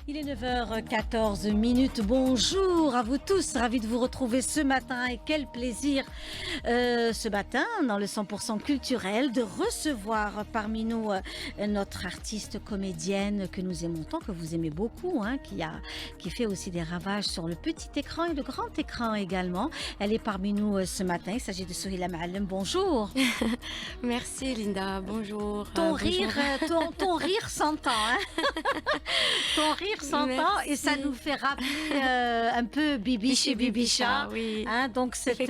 Il est 9h14 minutes. Bonjour à vous tous. Ravi de vous retrouver ce matin et quel plaisir ce matin dans le 100% culturel de recevoir parmi nous notre artiste comédienne que nous aimons tant, que vous aimez beaucoup, qui fait aussi des ravages sur le petit écran et le grand écran également. Elle est parmi nous ce matin. Il s'agit de Souheila Maalem. Bonjour. Merci Linda. Bonjour. Ton rire s'entend. Ton rire s'entend et ça nous fait rappeler un peu Bibi chez Bibicha. Oui. Donc cette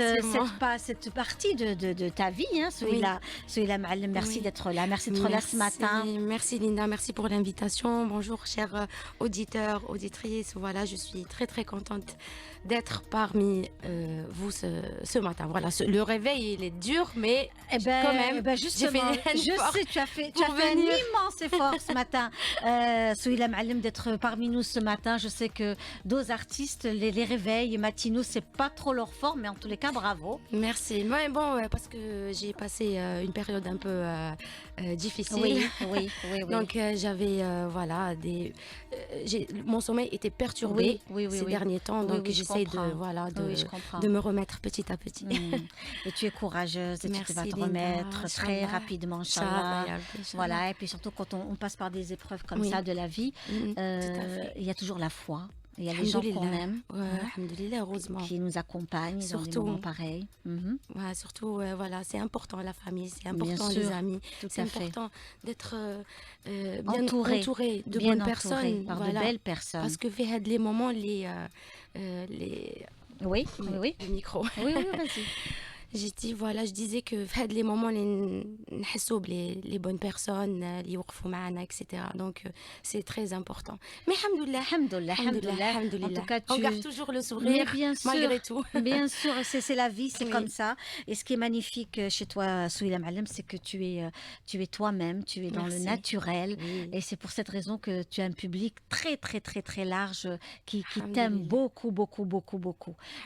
partie de ta vie, Souheila Maalem, merci d'être là. Merci d'être là ce matin. Merci Linda, merci pour l'invitation. Bonjour chers auditeurs, auditrices. Voilà, je suis très très contente d'être parmi vous ce matin. Voilà, le réveil il est dur, mais quand même, justement, je sais, tu as fait un immense effort ce matin, Souheila Maalem, d'être parmi nous ce matin. Je sais que d'autres artistes, les réveils matinaux, c'est pas trop leur fort, mais en tous les cas, bravo. Merci. Mais bon, parce que j'ai passé une période un peu difficile. Oui. Donc j'avais mon sommeil était perturbé ces derniers temps, donc j'essaie de me remettre petit à petit. Et tu es courageuse et tu vas te remettre très rapidement, Inch'Allah. Voilà, et puis surtout quand on passe par des épreuves comme ça de la vie, il y a toujours la foi. Il y a les gens qu'on aime, heureusement, qui nous accompagnent dans des moments pareils. Surtout, c'est important la famille, c'est important les amis, c'est important d'être bien entouré de bonnes personnes, par de belles personnes. Parce que fait les moments Oui. Le micro. Oui, vas-y. Je disais que les moments les bonnes personnes les etc. Donc c'est très important. Mais alhamdoulilah. En tout cas, on garde toujours le sourire malgré tout. Bien sûr, c'est la vie, c'est comme ça. Et ce qui est magnifique chez toi, Souheila Maalem, c'est que tu es toi-même, tu es dans le naturel. Et c'est pour cette raison que tu as un public très très très très large qui t'aime beaucoup.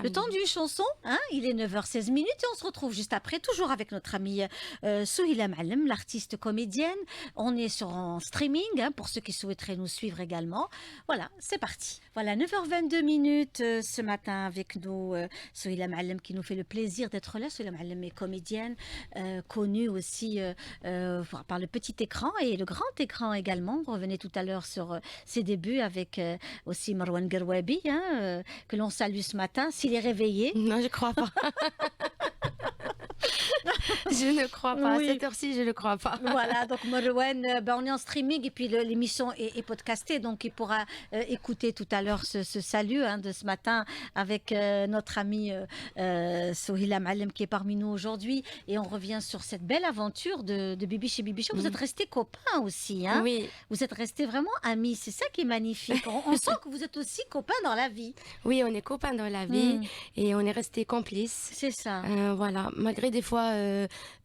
Le temps d'une chanson, il est 9h16 minutes et on se retrouve juste après, toujours avec notre amie Souheila Maalem, l'artiste comédienne. On est en streaming, pour ceux qui souhaiteraient nous suivre également. Voilà, c'est parti. Voilà, 9h22 minutes ce matin avec nous, Souheila Maalem, qui nous fait le plaisir d'être là. Souheila Maalem est comédienne, connue aussi par le petit écran et le grand écran également. On revenait tout à l'heure sur ses débuts avec aussi Marwan Gerwabi, que l'on salue ce matin, s'il est réveillé. Non, je crois pas. Je ne crois pas. À cette heure-ci, je ne crois pas. Voilà, donc Marwan, on est en streaming et puis l'émission est podcastée, donc il pourra écouter tout à l'heure ce salut de ce matin avec notre amie Souheila Maalem qui est parmi nous aujourd'hui. Et on revient sur cette belle aventure de Bibi chez Bibicha. Vous êtes restés copains aussi. Oui. Vous êtes restés vraiment amis. C'est ça qui est magnifique. On sent que vous êtes aussi copains dans la vie. Oui, on est copains dans la vie et on est restés complices. C'est ça. Voilà, malgré des fois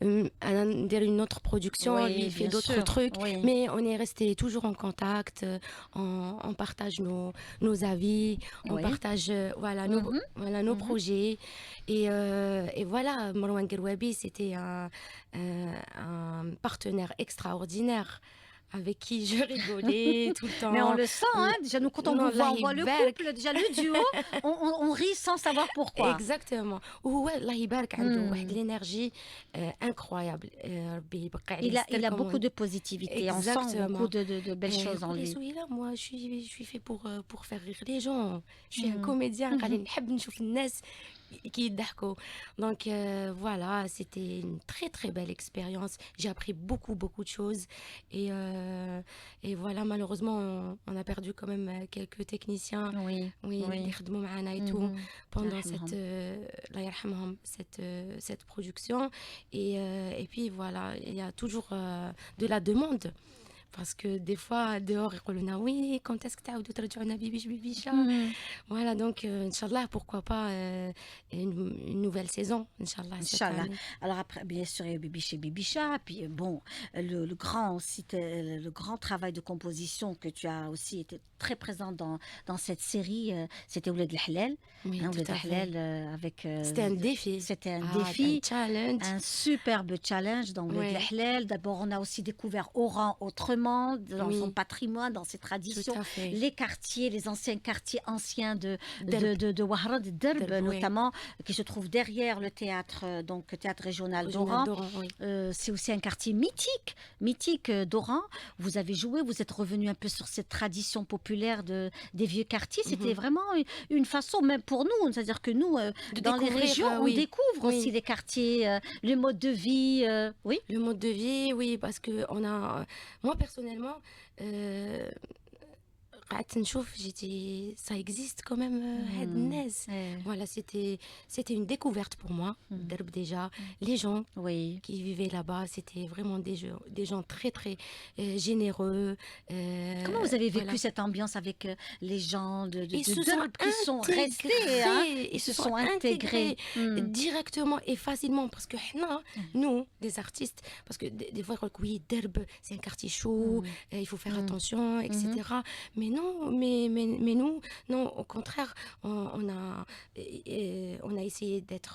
une autre production, lui il fait d'autres trucs, mais on est resté toujours en contact, on partage nos avis, on partage nos projets et voilà, Marwan Gerwabi c'était un partenaire extraordinaire avec qui je rigolais tout le temps. Mais on le sent, déjà nous quand on vous voit, on voit le couple, déjà le duo, on rit sans savoir pourquoi. Exactement. Allah يبارك عنده واحد l'énergie incroyable. Il a beaucoup de positivité, on sent beaucoup de belles choses en lui. Moi je suis fait pour faire rire les gens. Je suis un comédien, نحب نشوف الناس qui يضحكوا. Donc voilà, c'était une très très belle expérience. J'ai appris beaucoup de choses et voilà, malheureusement on a perdu quand même quelques techniciens qui خدموا معنا et tout pendant cette production et puis voilà, il y a toujours de la demande. Parce que des fois, dehors, ils disent oui, quand est-ce que tu as de Bibicha. Voilà, donc, Inch'Allah, pourquoi pas une nouvelle saison, Inch'Allah. Alors après, bien sûr, il y a Bibi chez Bibicha, puis bon, le grand travail de composition que tu as aussi été très présent dans cette série, c'était Ouled Halal. Oui, Ouled Halal avec... c'était un défi. C'était un défi. Un challenge. Un superbe challenge dans Ouled Halal. D'abord, on a aussi découvert Oran autrement. énormément dans son Oui, patrimoine, dans ses tout traditions. à fait. Les quartiers, les anciens quartiers anciens Derb, de Wahran, de Derb derb, oui. notamment, qui se trouve derrière le théâtre, donc théâtre régional Original d'Oran. d'Oran, oui. C'est aussi un quartier mythique, mythique d'Oran. Vous avez joué, vous êtes revenu un peu sur cette tradition populaire des vieux quartiers. C'était Mhm. vraiment une façon, même pour nous, c'est-à-dire que nous, De dans les découvrir, régions, on oui, découvre aussi oui. les quartiers, le mode de vie. Oui. Le mode de vie, oui, parce que on a, moi personnellement, euh, قعدت نشوف ça existe quand même هاد Hmm. الناس. Voilà, c'était une découverte pour moi. Hmm. Derb déjà, les gens Oui. qui vivaient là-bas, c'était vraiment des gens très très généreux. Comment vous avez vécu Voilà. cette ambiance avec les gens Ils de se sont Derb qui sont restés, hein? intégrés, Ils ils se se sont sont intégrés. intégrés Hmm. directement et facilement parce que nous, les artistes, parce que des fois, oui, Derb, c'est un quartier chaud, Hmm. il faut faire Hmm. attention, Mhm. etc. Mais non, mais nous, non, au contraire, on a essayé d'être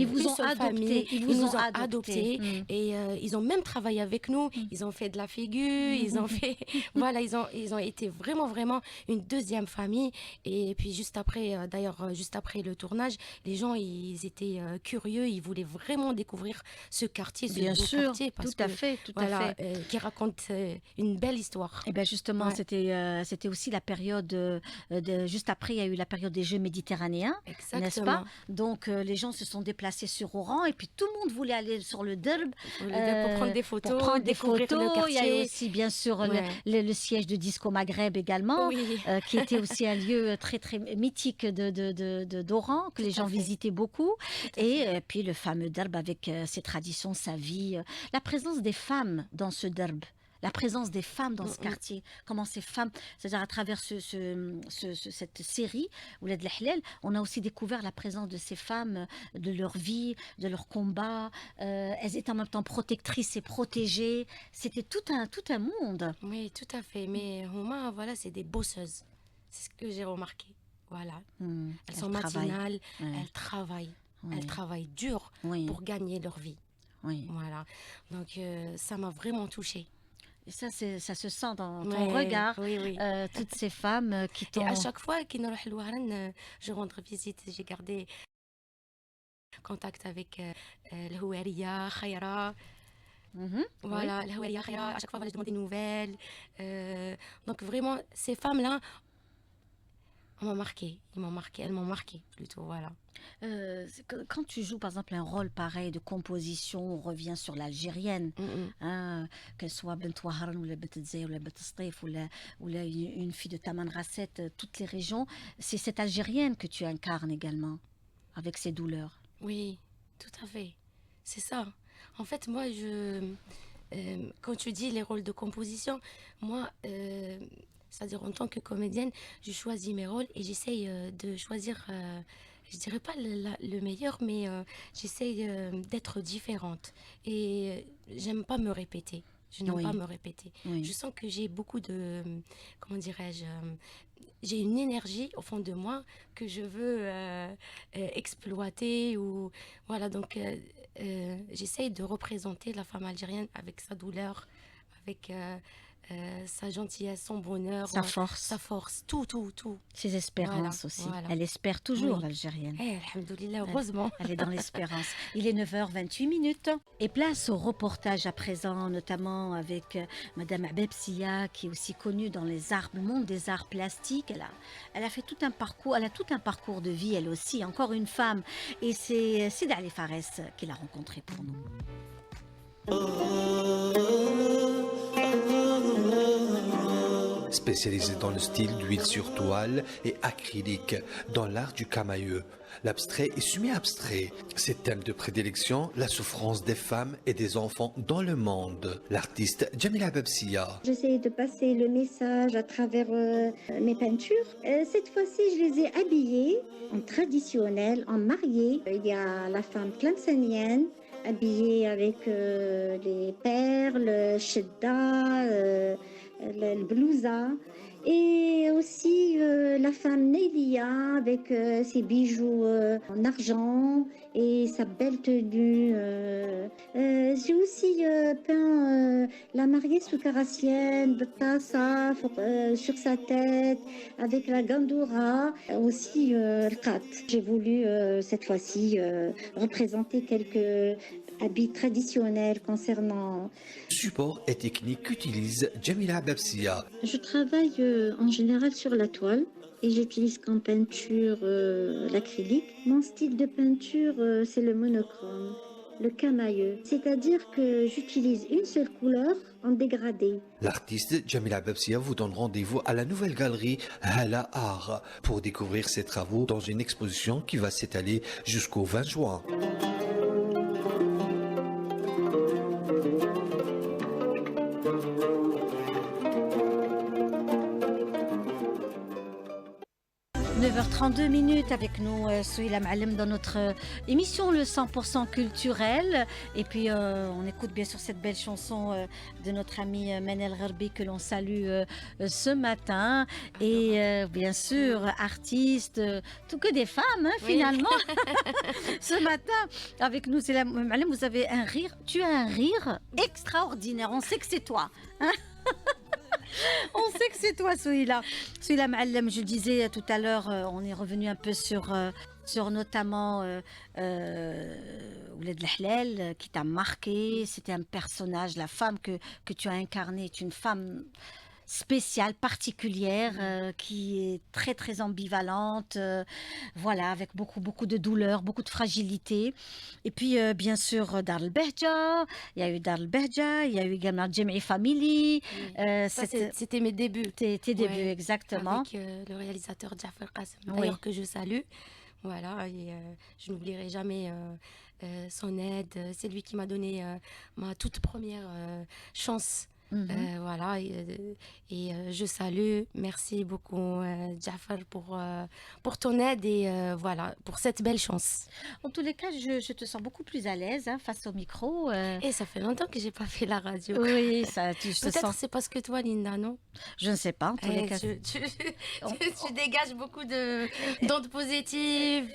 Ils vous une ont seule famille. adopté. Ils Ils vous ont nous ont adopté. adoptés Hmm. et ils ont même travaillé avec nous. Hmm. Ils ont fait de la figure, ils ont fait, voilà, ils ont été vraiment, vraiment une deuxième famille. Et puis juste après, d'ailleurs, juste après le tournage, les gens, ils étaient curieux, ils voulaient vraiment découvrir ce quartier, ce Bien beau sûr, quartier, tout parce à que, fait, tout à voilà, fait. qui raconte une belle histoire. Et bien justement, Ouais, c'était aussi la période, juste après, il y a eu la période des Jeux méditerranéens, n'est-ce pas? exactement. Donc les gens se sont déplacés sur Oran et puis tout le monde voulait aller sur le Derb Pour prendre des pour photos, prendre des découvrir le photos. Il y a eu quartier. aussi bien sûr Ouais, le siège de Disco Maghreb également, oui, qui était aussi un lieu très très mythique d'Oran, que tout les à gens fait, visitaient beaucoup. tout à Et fait. puis le fameux Derb avec ses traditions, sa vie, la présence des femmes dans ce Derb. La présence des femmes dans Mm, ce mm. quartier, comment ces femmes, c'est-à-dire à travers cette série, Ouled Lehlel, on a aussi découvert la présence de ces femmes, de leur vie, de leur combat. Elles étaient en même temps protectrices et protégées. C'était tout un monde. Oui, tout à fait. Mais Huma, voilà, c'est des bosseuses. C'est ce que j'ai remarqué. Voilà. Elles Elles sont travaillent. matinales, Ouais, elles travaillent. Elles oui, travaillent dur oui, pour gagner leur vie. oui. Voilà. Donc, ça m'a vraiment touchée. Et ça se sent dans ton Ouais, regard, oui, oui. toutes ces femmes qui Et à t'ont... chaque fois qu'il nous je rendre visite. J'ai gardé contact avec le Houariya, Khaira. Mhm, oui. Voilà, le Houariya, Khaira. À chaque fois, voilà, je demande des nouvelles. Donc, vraiment, ces femmes-là, elles m'ont marqué, elles m'ont marqué plutôt, voilà. Quand tu joues par exemple un rôle pareil de composition, on revient sur l'algérienne, Mm, mm. hein, qu'elle soit Bent Waharan ou la Bent Tzaï ou la Bent Staif ou une fille de Taman Rasset, toutes les régions, c'est cette algérienne que tu incarnes également, avec ses douleurs. Oui, tout à fait. C'est ça. En fait, moi, quand tu dis les rôles de composition, moi, c'est-à-dire en tant que comédienne, je choisis mes rôles et j'essaye de choisir, je dirais pas le meilleur, mais j'essaye d'être différente. Et j'aime pas me répéter. Je n'aime pas Oui, me répéter. Je oui. sens que j'ai beaucoup de, comment dirais-je, j'ai une énergie au fond de moi que je veux exploiter ou voilà donc j'essaye de représenter la femme algérienne avec sa douleur, avec sa gentillesse, son bonheur, Sa sa force, force, tout. ses Voilà, espérances aussi. voilà. Elle espère toujours, Oui. l'algérienne. Alhamdoulilah, Elle, heureusement. elle est dans l'espérance. Il est 9h28. Et place au reportage à présent, notamment avec Madame Abeb Sia, qui est aussi connue dans les arts, le monde des arts plastiques. Elle a fait tout un parcours, elle a tout un parcours de vie, elle aussi, encore une femme. Et c'est Sida Ali Fares qui l'a rencontrée pour nous. Spécialisé dans le style d'huile sur toile et acrylique, dans l'art du camailleux, l'abstrait et semi-abstrait. Ses thèmes de prédilection, la souffrance des femmes et des enfants dans le monde. L'artiste Jamila Babsia. J'essaie de passer le message à travers mes peintures. Cette fois-ci, je les ai habillées en traditionnel, en mariée. Il y a la femme tlemcenienne, habillée avec les perles, shedda, le blousa. Et aussi la femme Nélia avec ses bijoux en argent et sa belle tenue. J'ai aussi peint la mariée sous Carassienne, Tassa sur sa tête, avec la gandoura, aussi le khat. J'ai voulu cette fois-ci représenter quelques habits traditionnels concernant... Support et technique qu'utilise Jamila Babsia. Je travaille en général sur la toile et j'utilise comme peinture l'acrylique. Mon style de peinture, c'est le monochrome, le camailleux. C'est-à-dire que j'utilise une seule couleur en dégradé. L'artiste Jamila Babsia vous donne rendez-vous à la nouvelle galerie Hala Art pour découvrir ses travaux dans une exposition qui va s'étaler jusqu'au 20 juin. 9h32 minutes avec nous, Souila Ma'alem, dans notre émission Le 100% culturel. Et puis, on écoute bien sûr cette belle chanson de notre amie Manel Gharbi que l'on salue ce matin. Et bien sûr, artiste, tout que des femmes, hein, finalement. Ce matin, avec nous, Souila Ma'alem, vous avez un rire. Tu as un rire extraordinaire. On sait que c'est toi. Hein. On sait que c'est toi, Souila. Souila Ma'alem, je disais tout à l'heure, on est revenu un peu sur notamment Ouled Lahlel, qui t'a marqué. C'était un personnage, la femme que tu as incarnée est une femme spéciale, particulière, qui est très très ambivalente, voilà, avec beaucoup de douleur, beaucoup de fragilité. Et puis bien sûr Dar el Behja, il y a eu Dar el Behja, il y a eu également Jem'i Family. C'était mes débuts. Tes débuts, exactement. Avec le réalisateur Jafar Qasim, d'ailleurs, que je salue. Voilà, et je n'oublierai jamais son aide. C'est lui qui m'a donné ma toute première chance. Voilà, et je salue, merci beaucoup Jafar pour ton aide et voilà, pour cette belle chance. En tous les cas, je te sens beaucoup plus à l'aise hein, face au micro. Et ça fait longtemps que j'ai pas fait la radio. Oui, ça, tu peut-être sens... c'est parce que toi, Linda, non? Je ne sais pas, en tous les cas. Tu dégages beaucoup d'ondes positives,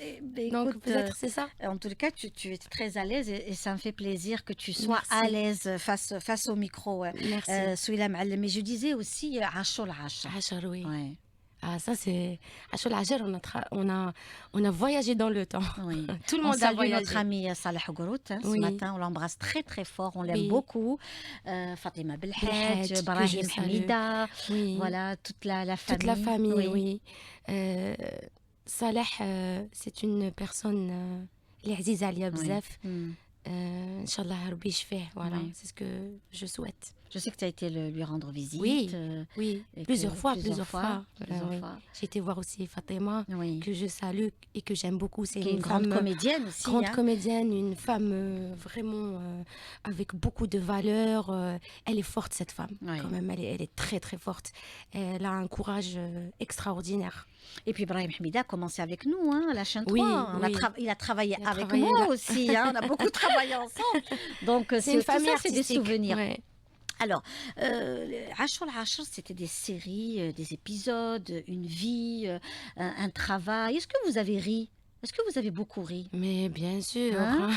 donc peut-être c'est ça. En tous les cas, tu es très à l'aise et ça me fait plaisir que tu sois à l'aise face au micro. Merci. Souila Ma'alem, mais je disais aussi Ashol Ashar. Ashar, oui. Ouais. Ah, ça c'est Ashol Ashar, on a voyagé dans le temps. Oui. Tout le monde a voyagé. Notre ami Saleh Gourout, ce matin, on l'embrasse très très fort, on l'aime beaucoup. Fatima Belhadj, Brahim Hamida, voilà, toute la famille. Toute la famille, oui. Saleh, c'est une personne اللي عزيزة عليا بزاف. إن شاء الله ربي يشفيه, voilà, c'est ce que je souhaite. Je sais que tu as été lui rendre visite. Oui, plusieurs fois. J'ai été voir aussi Fatima, que je salue et que j'aime beaucoup. C'est une grande comédienne aussi. Grande comédienne, une femme vraiment avec beaucoup de valeurs. Elle est forte, cette femme. Quand même, elle est très très forte. Elle a un courage extraordinaire. Et puis Brahim Hamida a commencé avec nous hein, à la chaîne 3. Il a travaillé avec moi aussi. Hein, on a beaucoup travaillé ensemble. Donc c'est une famille, c'est des souvenirs. Alors, Ashol Ashar, c'était des séries, des épisodes, une vie, un travail. Est-ce que vous avez ri? Est-ce que vous avez beaucoup ri? Mais bien sûr. Hein?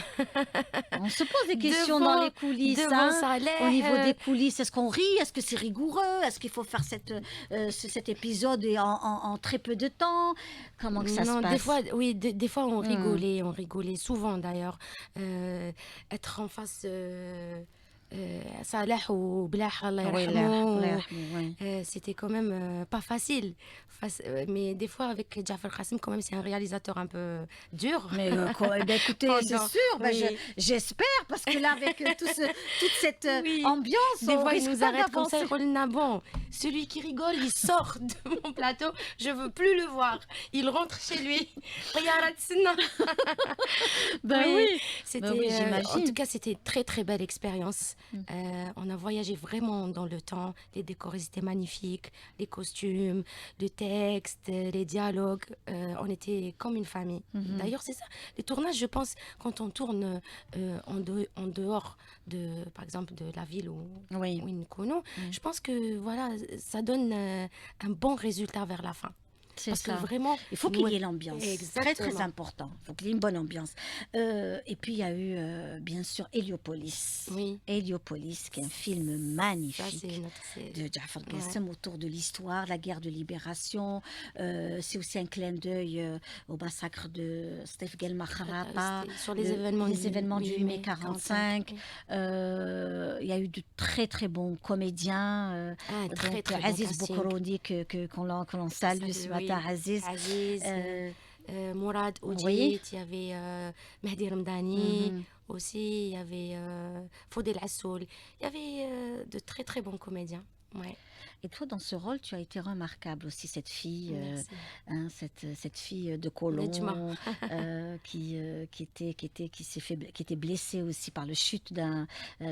On se pose des questions dans les coulisses. Au niveau des coulisses, est-ce qu'on rit? Est-ce que c'est rigoureux? Est-ce qu'il faut faire cet épisode en très peu de temps? Comment que ça se passe? Des fois on rigolait souvent d'ailleurs. Être en face... Saleh ou Blah, Allah yarhamou, c'était quand même pas facile. Mais des fois, avec Jafar Qasim, quand même, c'est un réalisateur un peu dur. Mais écoutez, c'est sûr, j'espère, parce que là, avec toute cette ambiance, des fois, il nous arrête comme ça, bon, celui qui rigole, il sort de mon plateau, je veux plus le voir. Il rentre chez lui. En tout cas, c'était une très très belle expérience. On a voyagé vraiment dans le temps. Les décors étaient magnifiques, les costumes, le texte, les dialogues. On était comme une famille. D'ailleurs, c'est ça. Les tournages, je pense, quand on tourne en dehors de, par exemple, de la ville où nous connaissons, je pense que voilà, ça donne un bon résultat vers la fin. C'est Parce que ça. vraiment, Il faut qu'il y ait l'ambiance. Très, très exactement. important. Il faut qu'il y ait une bonne ambiance. Et puis, il y a eu, bien sûr, Héliopolis. Oui, Héliopolis, qui est un film ça magnifique c'est de Jafar ouais. Gassem autour de l'histoire, la guerre de libération. C'est aussi un clin d'œil au massacre de Stefgel Maharata, C'était sur les événements du 8 du mai mai 45. 45. Oui. Il y a eu de très très bons comédiens. Un très Donc très bon Aziz casting. Boukrouni que l'on salue ce matin, Oui. Aziz. Aziz, Euh, Mourad oui. Oudjit, il y avait Mehdi Ramdani Mhm. aussi, il y avait Faudel Assoul. Il y avait de très très bons comédiens. Ouais, Et toi, dans ce rôle, tu as été remarquable aussi, cette fille, merci. cette fille de Nejma. colon qui était blessée aussi par le chute d'un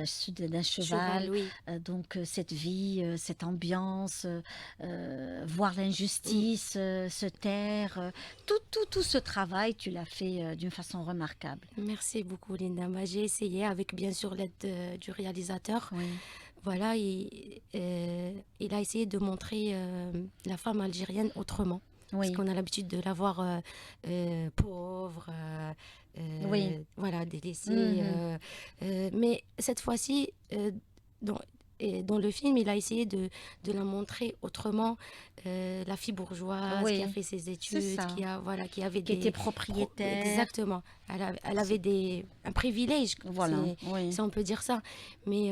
cheval. Cheval, oui. Donc cette vie, cette ambiance, voir l'injustice se taire, tout ce travail, tu l'as fait d'une façon remarquable. Merci beaucoup, Linda. Bah, j'ai essayé avec bien sûr l'aide du réalisateur. Oui, Voilà, il a essayé de montrer la femme algérienne autrement. Parce oui, qu'on a l'habitude de la voir pauvre, oui. voilà, délaissée. Mhm. Mais cette fois-ci, dans, dans le film, il a essayé de la montrer autrement. La fille bourgeoise qui a Oui, fait ses c'est études, ça. voilà, qui avait Qui était des... propriétaire. Exactement. Elle avait un privilège, Voilà, oui. si on peut dire ça. Mais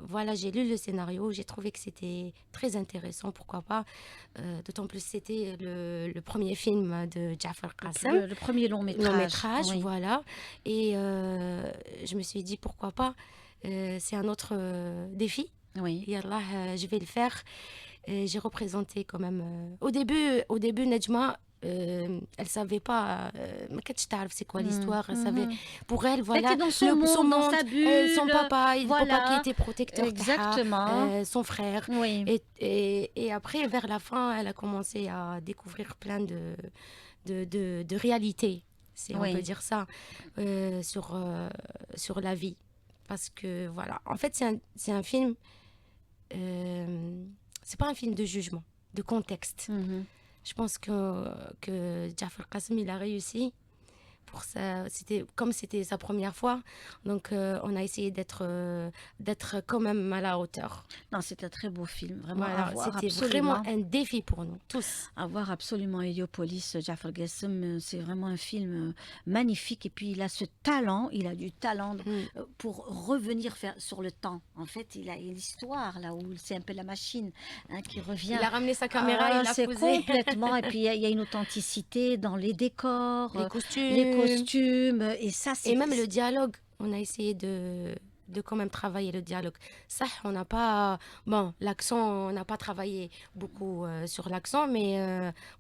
voilà, j'ai lu le scénario, j'ai trouvé que c'était très intéressant, pourquoi pas. D'autant plus c'était le premier film de Jafar Qassem, Le premier long long métrage. métrage, Oui. voilà. Et je me suis dit, pourquoi pas, c'est un autre défi. Oui. Et Allah, je vais le faire. J'ai représenté quand même. Au début, Nejma, elle savait pas. ما كانتش تعرف c'est quoi l'histoire. Elle savait. Mhm. Pour elle, Elle était voilà, dans son son monde, dans monde, sa son bulle. papa, le papa qui Voilà. était protecteur, Exactement. son frère. Oui. Et après, vers la fin, elle a commencé à découvrir plein de réalités, si on peut Oui. dire ça, sur la vie. Parce que voilà, en fait, c'est un film. C'est pas un film de jugement, de contexte. Mhm. Je pense que Jafar Qassem, il a réussi. Pour ça, c'était sa première fois, donc on a essayé d'être quand même à la hauteur. Non, c'est un très beau film. Vraiment, à Voilà, voir c'était vraiment absolument. un défi pour nous tous. À voir absolument Héliopolis, Jafar Gassem. C'est vraiment un film magnifique. Et puis, il a ce talent, il a du talent pour revenir sur le temps. En fait, il a l'histoire, là où c'est un peu la machine qui revient. Il a ramené sa caméra, Ah, il a c'est posé complètement. Et puis, il y a une authenticité dans les décors, les les costumes. costumes. Et ça, Et même le dialogue, on a essayé de quand même travailler le dialogue. Ça, on n'a pas... Bon, l'accent, on n'a pas travaillé beaucoup sur l'accent, mais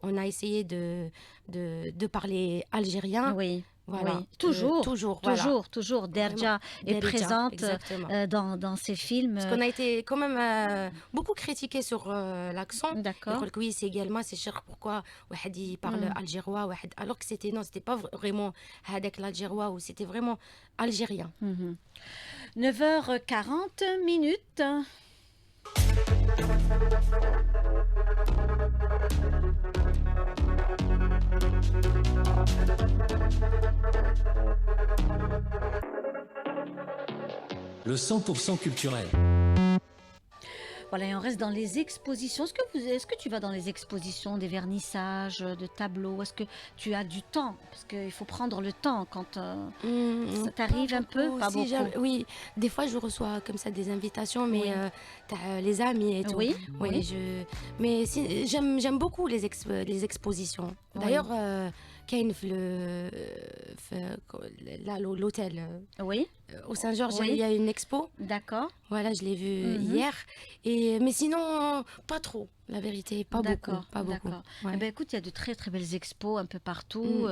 on a essayé de parler algérien. Oui. Voilà. Oui, toujours, voilà. toujours. Derja est Derija, présente exactement. dans ces films. Parce qu'on a été quand même beaucoup critiqué sur l'accent. D'accord. يقول لك oui, c'est également, c'est cher, pourquoi واحد parle algérois, واحد... alors que c'était pas vraiment هذاك l'algérois, ou c'était vraiment algérien. 9h40 minutes. Le 100% culturel. Voilà, et on reste dans les expositions. Est-ce que tu vas dans les expositions, des vernissages, de tableaux? Est-ce que tu as du temps? Parce qu'il faut prendre le temps quand ça t'arrive un peu, pas beaucoup. Oui, des fois je reçois comme ça des invitations, mais t'as les amis et tout. Oui, Oui, oui. mais j'aime beaucoup les expositions. Oui. D'ailleurs, كاين l'hôtel Oui, au Saint-Georges, Oui. il y a une expo. d'accord. Voilà, je l'ai vue hier. Mais sinon, pas trop, la vérité, pas beaucoup. Pas beaucoup. D'accord. Ouais. Eh ben, écoute, il y a de très très belles expos un peu partout.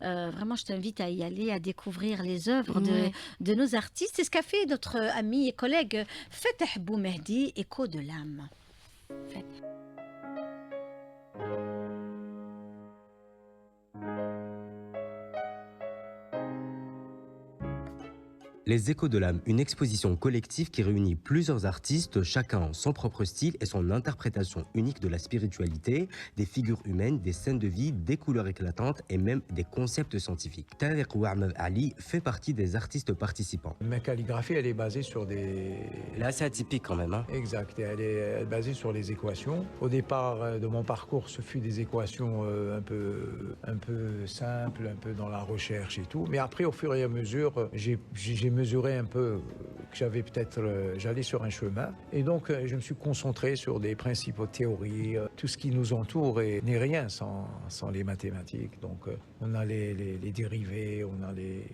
Vraiment, je t'invite à y aller, à découvrir les œuvres de nos artistes. C'est ce qu'a fait notre ami et collègue Fatah Boumehdi, Écho de l'âme. Les Échos de l'âme, une exposition collective qui réunit plusieurs artistes, chacun son propre style et son interprétation unique de la spiritualité, des figures humaines, des scènes de vie, des couleurs éclatantes et même des concepts scientifiques. Tariq Ouamad Ali fait partie des artistes participants. Ma calligraphie, elle est basée sur des... Là, c'est atypique quand même. Hein. Exact, elle est basée sur les équations. Au départ de mon parcours, ce fut des équations un peu simples, un peu dans la recherche et tout. Mais après, au fur et à mesure, j'ai mesuré un peu que j'avais peut-être, j'allais sur un chemin. Et donc, je me suis concentré sur des principaux théories. Tout ce qui nous entoure n'est rien sans les mathématiques. Donc, on a les dérivés, on a les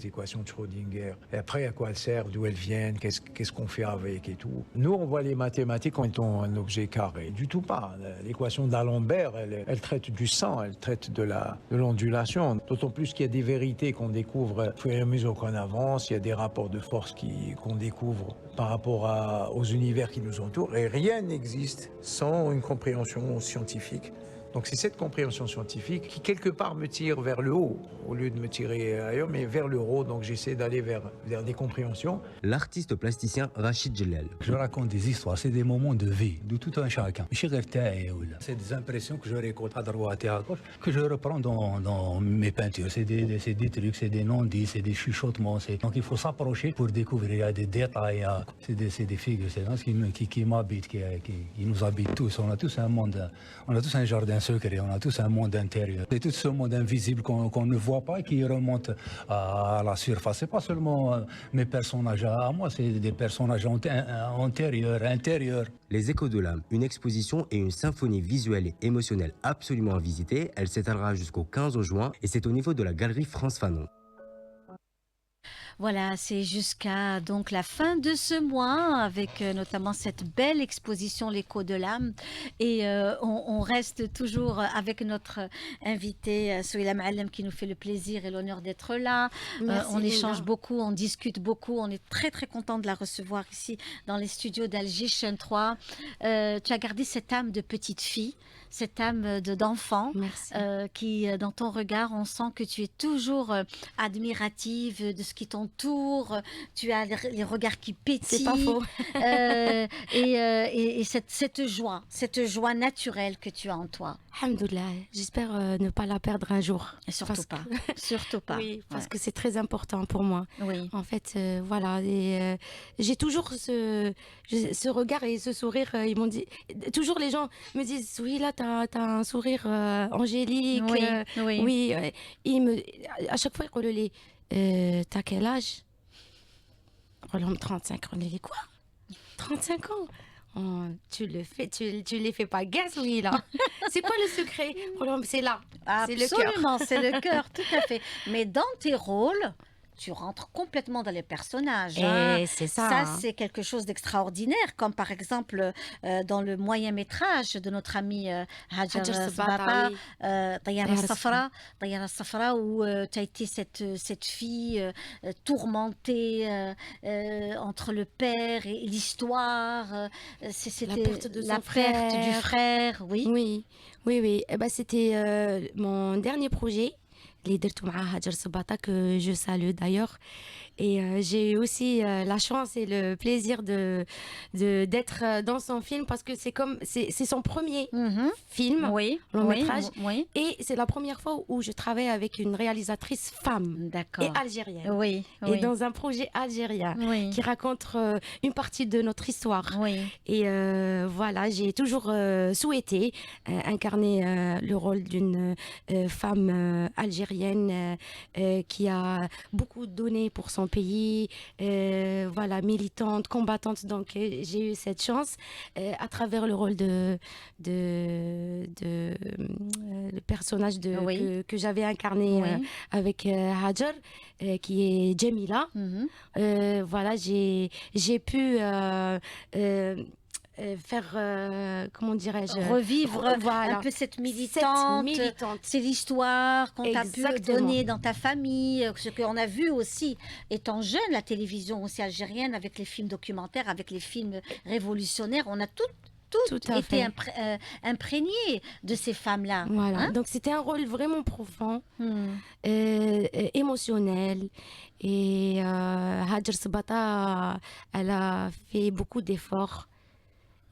équations de Schrödinger. Et après, à quoi elles servent, d'où elles viennent, qu'est-ce qu'on fait avec et tout. Nous, on voit les mathématiques comme étant un objet carré. Du tout pas. L'équation d'Alembert, elle traite du sang, elle traite de l'ondulation. D'autant plus qu'il y a des vérités qu'on découvre au fur et à mesure qu'on avance. Il y a des rapports de force qu'on découvre par rapport aux univers qui nous entourent. Et rien n'existe sans une compréhension scientifique. Donc c'est cette compréhension scientifique qui quelque part me tire vers le haut, au lieu de me tirer ailleurs, mais vers le haut. Donc j'essaie d'aller vers des compréhensions. L'artiste plasticien Rachid Djellal. Je raconte des histoires, c'est des moments de vie, de tout un chacun. C'est des impressions que je récolte à droite et à gauche, que je reprends dans mes peintures. C'est des trucs, c'est des non-dits, c'est des chuchotements. Donc il faut s'approcher pour découvrir. Il y a des détails, c'est des figures, c'est qui m'habitent, qui nous habitent tous. On a tous un monde, on a tous un jardin secret, on a tous un monde intérieur. C'est tout ce monde invisible qu'on ne voit pas et qui remonte à la surface. C'est pas seulement mes personnages à moi, c'est des personnages intérieurs. Les Échos de l'âme, une exposition et une symphonie visuelle et émotionnelle absolument à visiter. Elle s'étalera jusqu'au 15 juin et c'est au niveau de la galerie France Fanon. Voilà, c'est jusqu'à donc la fin de ce mois avec notamment cette belle exposition L'écho de l'âme et on reste toujours avec notre invité Souila Maalem qui nous fait le plaisir et l'honneur d'être là. On échange beaucoup, on discute beaucoup, on est très très content de la recevoir ici dans les studios d'Alger Chaîne 3. Tu as gardé cette âme de petite fille, cette âme d'enfant qui dans ton regard on sent que tu es toujours admirative de ce qui t'entoure. Tu as les regards qui pétillent. C'est pas faux. Et cette joie naturelle que tu as en toi. Alhamdoulilah, j'espère ne pas la perdre un jour. Surtout pas. Surtout pas. Oui, parce que c'est très important pour moi. Oui. En fait, voilà. Et, j'ai toujours ce regard et ce sourire. Ils m'ont dit, toujours les gens me disent, oui, là, t'as un sourire angélique. Oui. À chaque fois, ils disent, t'as quel âge? 35 ans. On est quoi? 35 ans? Oh, tu les fais pas gaz, oui, là. C'est quoi le secret? C'est là. C'est le cœur. Absolument, c'est le cœur, tout à fait. Mais dans tes rôles, tu rentres complètement dans les personnages. Et c'est ça. Ça, c'est quelque chose d'extraordinaire, comme par exemple dans le moyen-métrage de notre ami Hajar Sabata, Tayara Safra, où tu as été cette fille tourmentée entre le père et l'histoire. C'était la perte du frère. Oui. Eh ben, c'était mon dernier projet. اللي درته مع هاجر صباطة que je salue d'ailleurs et j'ai eu aussi la chance et le plaisir d'être dans son film parce que c'est son premier film long métrage et c'est la première fois où je travaille avec une réalisatrice femme et algérienne et dans un projet algérien qui raconte une partie de notre histoire et voilà, j'ai toujours souhaité incarner le rôle d'une femme algérienne qui a beaucoup donné pour son pays, voilà, militante, combattante. Donc j'ai eu cette chance à travers le rôle de le personnage que j'avais incarné avec Hajar, qui est Jamila. Voilà, j'ai pu faire, comment dirais-je, revivre un peu cette militante. C'est l'histoire qu'on t'a pu donner dans ta famille, ce qu'on a vu aussi étant jeune, la télévision aussi algérienne, avec les films documentaires, avec les films révolutionnaires. On a tout Tout toutes à été fait. imprégnées de ces femmes-là. Voilà. Hein? Donc c'était un rôle vraiment profond, Hmm. émotionnel. Et Hajar Sabata, elle a fait beaucoup d'efforts.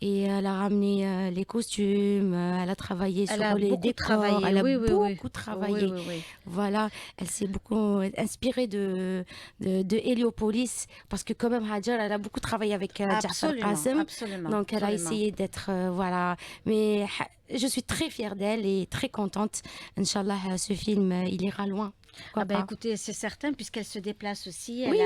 Et elle a ramené les costumes, elle a travaillé Elle sur a les beaucoup décors, travaillé, elle a oui, oui, oui. beaucoup Oui, travaillé. oui, oui. Voilà, elle s'est beaucoup inspirée de Héliopolis, parce que quand même Hajar, elle a beaucoup travaillé avec Ja'far Absolument, Qasim, absolument, donc elle a absolument. essayé d'être, voilà. Mais je suis très fière d'elle et très contente. Inch'Allah, ce film, il ira loin. Pourquoi Ah ben pas. écoutez, c'est certain, puisqu'elle se déplace aussi. Oui,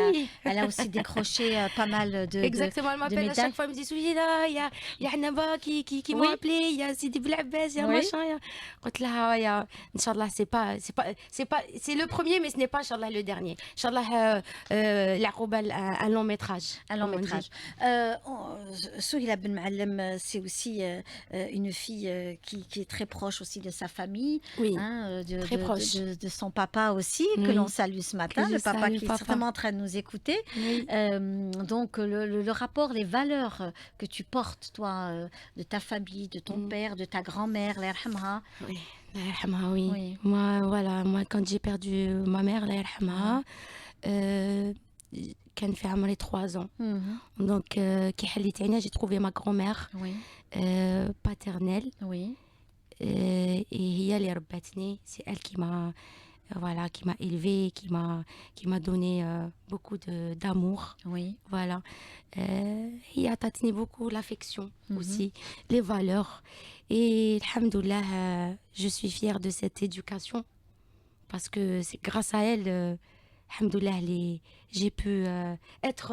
Elle a aussi décroché pas mal exactement. Elle de m'appelle à médailles. chaque fois, elle me dit Souhila, il y a Hanaba qui m'ont Oui, appelé, il y a Sidi Blabès, il y a oui. machin. قلت لها يا Inch'Allah, c'est le premier, mais ce n'est pas Inch'Allah le dernier. Inch'Allah, العقوبة un long métrage. Un long comme on dit. métrage. Souhila Ben Ma'allem, c'est aussi une fille qui est très proche aussi de sa famille, Oui, hein, très proche. de son papa aussi, que Oui. l'on salue ce matin, Que je le papa salue, qui est papa. certainement en train de nous écouter. Oui. Donc le rapport, les valeurs que tu portes, toi, de ta famille, de ton père, de ta grand-mère, la yarhamha. Oui. Allah yarhamha, oui. Oui. Moi, quand j'ai perdu ma mère, Allah yarhamha, كان في عمري 3 ans. Mhm. Donc, كي حليت عينيا, j'ai trouvé ma grand-mère Oui, paternelle. oui. Et هي اللي ربتني, c'est elle qui m'a voilà, qui m'a élevée, qui m'a donné beaucoup d'amour. Oui. Voilà. هي عطاتني beaucoup l'affection Mhm. aussi, les valeurs. Et alhamdoulilah, je suis fière de cette éducation parce que c'est grâce à elle, alhamdoulilah, j'ai pu être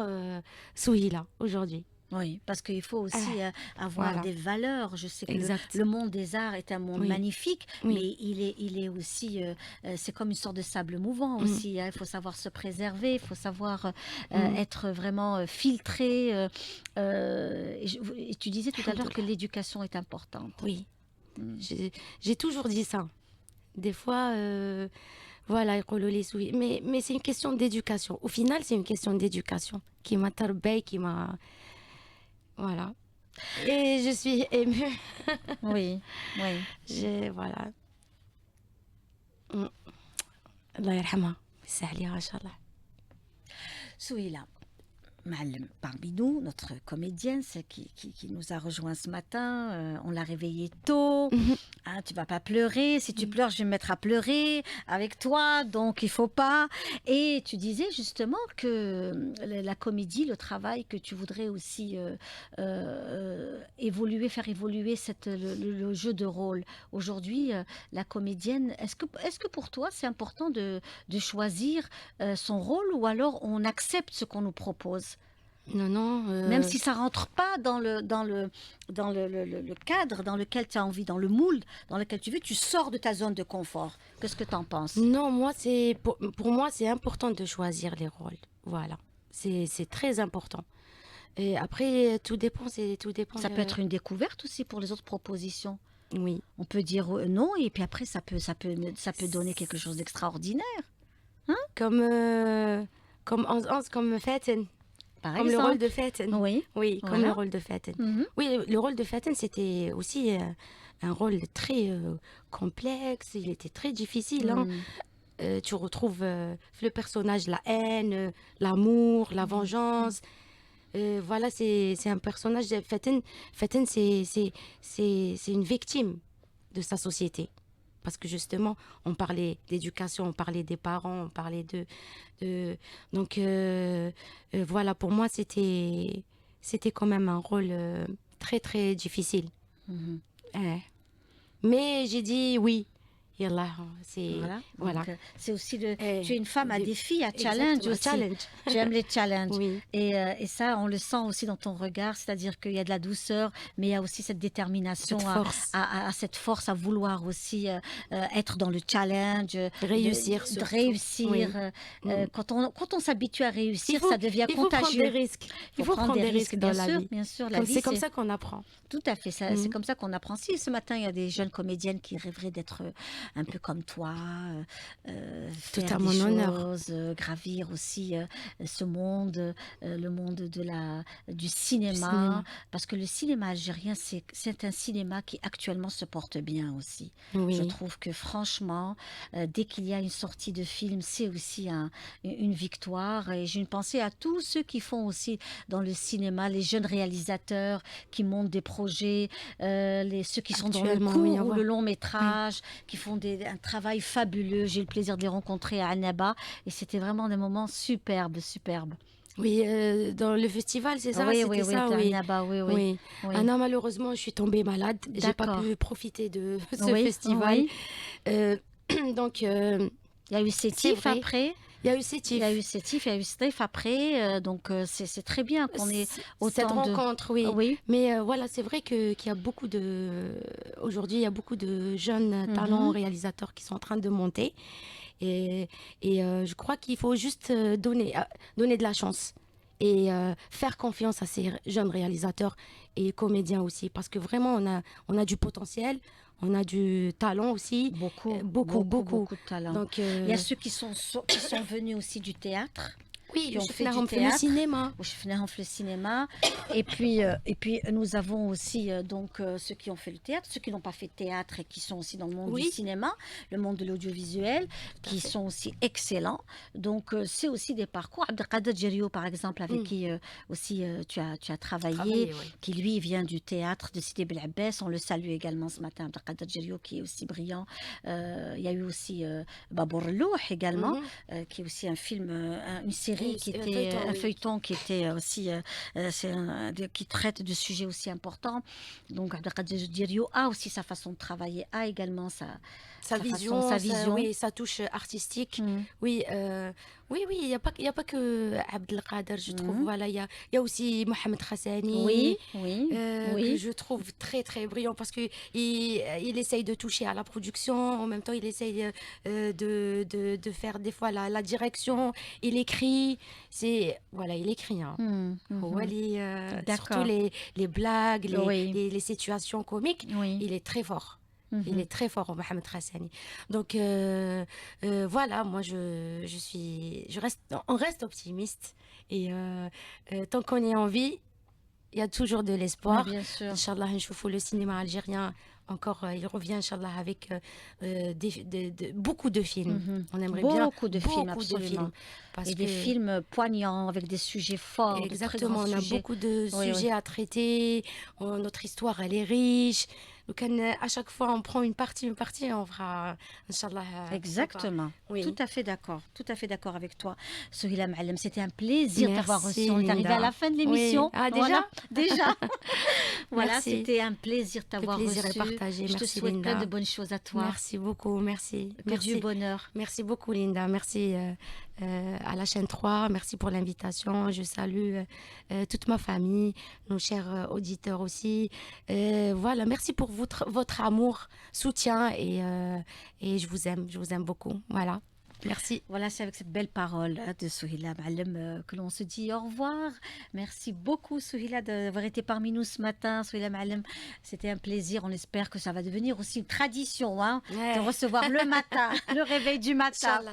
Souhila aujourd'hui. Oui, parce qu'il faut aussi avoir voilà. des valeurs. Je sais que Exact. le monde des arts est un monde Oui. magnifique, Oui. mais il est aussi, c'est comme une sorte de sable mouvant aussi. Hein. Il faut savoir se préserver, il faut savoir être vraiment filtré. Et tu disais tout à l'heure que l'éducation est importante. Oui, j'ai toujours dit ça. Des fois, voilà, mais c'est une question d'éducation. Au final, c'est une question d'éducation qui m'a tarbé, qui m'a... Voilà. Et je suis émue. Oui, oui. Voilà. Allah yarhamha. Sahliha, Inch'Allah. Souhila Ma'allem, parmi nous, notre comédienne, celle qui nous a rejoint ce matin, on l'a réveillée tôt. Hein, tu vas pas pleurer. Si tu pleures, je vais me mettre à pleurer avec toi. Donc, il faut pas. Et tu disais justement que la comédie, le travail, que tu voudrais aussi évoluer, faire évoluer le jeu de rôle. Aujourd'hui, la comédienne, est-ce que pour toi, c'est important de choisir son rôle ou alors on accepte ce qu'on nous propose? Non, non. Même si ça rentre pas dans le cadre dans lequel tu as envie, dans le moule dans lequel tu veux, tu sors de ta zone de confort. Qu'est-ce que tu en penses? Non, moi, pour moi, c'est important de choisir les rôles. Voilà. C'est très important. Et après, tout dépend. Ça peut être une découverte aussi pour les autres propositions. Oui. On peut dire non et puis après ça peut donner quelque chose d'extraordinaire. Comme Faten. Par Comme le exemple. rôle de Faten. Oui. Oui, comme Voilà. le rôle de Faten. Mhm. Oui, le rôle de Faten, c'était aussi un rôle très complexe. Il était très difficile. Hein. Tu retrouves le personnage la haine, l'amour, la vengeance. Voilà, c'est un personnage. Faten, c'est une victime de sa société. Parce que justement, on parlait d'éducation, on parlait des parents, on parlait donc voilà, pour moi, c'était quand même un rôle très, très difficile. Mhm. Mais j'ai dit oui. Yallah, c'est... Voilà. Donc, c'est aussi tu es une femme à des- défi, à challenge Exactement, aussi. challenge. Tu aimes les challenges. Oui. Et ça, on le sent aussi dans ton regard, c'est-à-dire qu'il y a de la douceur, mais il y a aussi cette détermination, Cette force. à cette force, à vouloir aussi être dans le challenge, Réussir de surtout. réussir. Oui. Quand on s'habitue à réussir, ça devient il faut prendre contagieux. des risques. Il faut prendre des risques dans bien la sûr, vie. bien sûr. La vie, C'est comme ça qu'on apprend. tout à fait, c'est comme ça qu'on apprend. Si ce matin, il y a des jeunes comédiennes qui rêveraient d'être un peu comme toi, Tout faire à des mon honneur. choses, gravir aussi ce monde, le monde du cinéma, parce que le cinéma algérien, c'est un cinéma qui actuellement se porte bien aussi. Je Oui, trouve que franchement, dès qu'il y a une sortie de film, c'est aussi une victoire. Et j'ai une pensée à tous ceux qui font aussi dans le cinéma, les jeunes réalisateurs qui montent des projets, ceux qui sont dans le actuellement, oui, court au ou le revoir. long Oui. métrage, qui font un travail fabuleux. J'ai eu le plaisir de les rencontrer à Annaba et c'était vraiment des moments superbes, superbes. Oui, dans le festival, c'est ça, Oui, oui, c'était oui, ça, à oui. Annaba, oui, oui, Oui. Ah oui. non, malheureusement, je suis tombée malade. J'ai pas D'accord. pu profiter de ce Oui, festival. oui. Euh, donc, Il y a eu c'est Sétif vrai, après. il y a eu Il y a eu Sétif. Sétif, il y a eu Stef après. Donc, c'est très bien qu'on ait Cette autant de... rencontre, oui. Oui. Mais voilà, c'est vrai qu'il y a beaucoup de... Aujourd'hui, il y a beaucoup de jeunes talents Mhm. réalisateurs qui sont en train de monter. Et, je crois qu'il faut juste donner de la chance et faire confiance à ces jeunes réalisateurs et comédiens aussi. Parce que vraiment, on a du potentiel, on a du talent aussi. Beaucoup, Beaucoup, beaucoup, beaucoup. beaucoup de talent. Donc, Il y a ceux qui sont venus aussi du théâtre, oui, qui le ont chef fait du le théâtre. cinéma. Au Chefnahf, le cinéma. Et puis nous avons aussi donc ceux qui ont fait le théâtre, ceux qui n'ont pas fait de théâtre et qui sont aussi dans le monde du Oui, cinéma, le monde de l'audiovisuel, tout à qui fait. sont aussi excellents. Donc c'est aussi des parcours. Abdelkader Djerio, par exemple, avec qui aussi tu as travaillé, Travailler, oui. qui lui vient du théâtre de Sidi Bel Abbès. On le salue également ce matin, Abdelkader Djerio, qui est aussi brillant. Il y a eu aussi Babour Louh également, Mhm. qui est aussi un film, une série qui Un était feuilleton, un oui. feuilleton qui était aussi qui traite de sujets aussi importants. Donc Abdelkader Djerio a aussi sa façon de travailler, a également Sa sa vision, vision. oui, sa touche artistique. Mm. Oui, oui, il y a pas que Abdelkader, je trouve. Mhm. Voilà, il y a aussi Mohamed Oui, Hassani, oui, que oui. je trouve très, très brillant parce que il essaye de toucher à la production. En même temps, il essaye de faire des fois la direction. Il écrit. Voilà, il écrit, hein. Mm, mhm. Wally, surtout D'accord. les blagues, Oui, les situations comiques, oui. il est très fort. Il Mhm. est très fort, Mohamed Hassani. Donc voilà, moi on reste optimiste. Et tant qu'on est en vie, il y a toujours de Mais l'espoir. bien sûr. Inch'Allah, نشوفوا le cinéma algérien encore, il revient, Inch'Allah, avec beaucoup de films. Mhm. On aimerait bien Beaucoup de films, beaucoup de absolument. films. Parce Et des que films poignants avec des sujets forts, de très grands exactement, on a sujets. beaucoup de Oui, oui. sujets à traiter. Notre histoire, elle est riche. Donc, à chaque fois, on prend une partie, on fera, Inch'Allah, pourquoi pas. Exactement. Oui. Tout à fait d'accord. Tout à fait d'accord avec toi. Souhila Ma'alem, c'était un plaisir de t'avoir reçu. Merci, On est arrivé à Linda. la fin de Oui. l'émission. Ah, Voilà. Déjà. Voilà, Merci. c'était un plaisir de Le t'avoir plaisir est reçu. partagé. Je te Merci, souhaite plein Linda. de bonnes choses à toi. Merci beaucoup. Merci. Que Merci. du bonheur. Merci beaucoup, Linda. Merci à la chaîne 3. Merci pour l'invitation. Je salue toute ma famille, nos chers auditeurs aussi. Voilà, merci pour votre amour, soutien et je vous aime beaucoup. Voilà. Merci. Voilà, c'est avec cette belle parole de Souhila Ma'alem que l'on se dit au revoir. Merci beaucoup, Souhila, d'avoir été parmi nous ce matin. Souhila Ma'alem, c'était un plaisir. On espère que ça va devenir aussi une tradition, hein, Ouais. de recevoir le matin, le réveil du matin. Inch'Allah.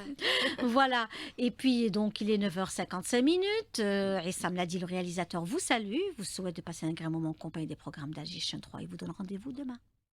Voilà. Et puis, donc, il est 9h55 minutes. Issam Ladi, le réalisateur, vous salue, vous souhaite de passer un grand moment en compagnie des programmes d'Agir 3 et vous donne rendez-vous demain.